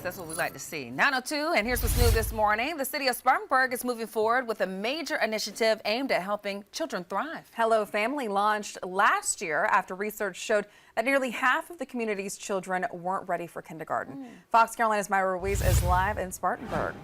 That's what we like to see. 9:02, and here's what's new this morning. The city of Spartanburg is moving forward with a major initiative aimed at helping children thrive. Hello Family launched last year after research showed that nearly half of the community's children weren't ready for kindergarten. Fox Carolina's Myra Ruiz is live in Spartanburg.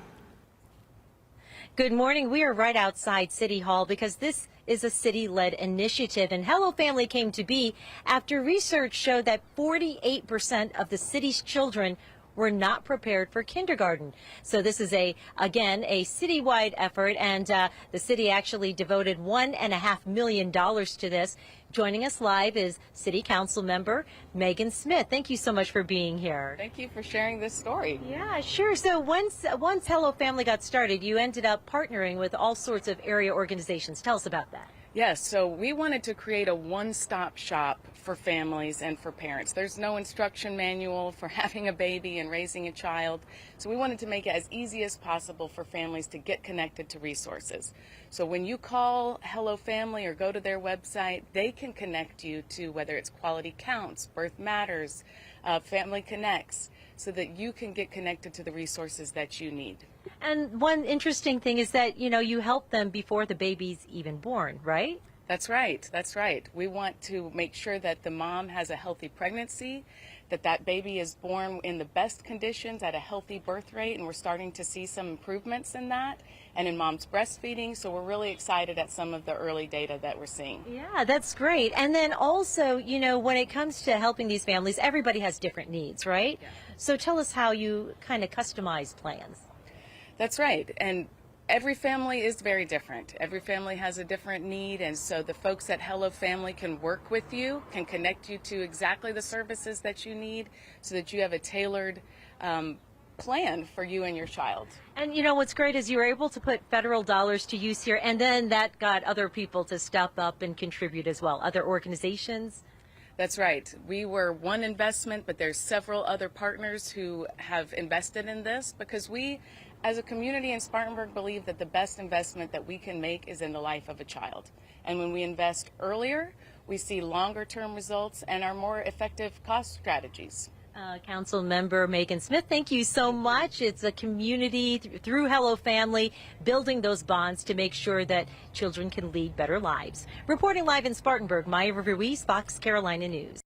Good morning. We are right outside City Hall because this is a city-led initiative, and Hello Family came to be after research showed that 48% of the city's children were not prepared for kindergarten. So this is again a citywide effort, and the city actually devoted $1.5 million to this. Joining us live is City Council member Megan Smith. Thank you so much for being here. Thank you for sharing this story. Yeah, sure. So once Hello Family got started, you ended up partnering with all sorts of area organizations. Tell us about that. Yes, so we wanted to create a one-stop shop for families and for parents. There's no instruction manual for having a baby and raising a child, so we wanted to make it as easy as possible for families to get connected to resources. So when you call Hello Family or go to their website, they can connect you to whether it's Quality Counts, Birth Matters, Family Connects, so that you can get connected to the resources that you need. And one interesting thing is that, you help them before the baby's even born, right? That's right. That's right. We want to make sure that the mom has a healthy pregnancy, that baby is born in the best conditions at a healthy birth rate, and we're starting to see some improvements in that and in mom's breastfeeding. So we're really excited at some of the early data that we're seeing. Yeah, that's great. And then also, when it comes to helping these families, everybody has different needs, right? Yeah. So tell us how you kind of customize plans. That's right. And every family is very different. Every family has a different need, and so the folks at Hello Family can work with you, can connect you to exactly the services that you need so that you have a tailored plan for you and your child. And what's great is you were able to put federal dollars to use here, and then that got other people to step up and contribute as well, other organizations. That's right. We were one investment, but there's several other partners who have invested in this because we, as a community in Spartanburg, believe that the best investment that we can make is in the life of a child. And when we invest earlier, we see longer term results and are more effective cost strategies. Council member Megan Smith, thank you so much. It's a community through Hello Family building those bonds to make sure that children can lead better lives. Reporting live in Spartanburg, Myra Ruiz, Fox Carolina News.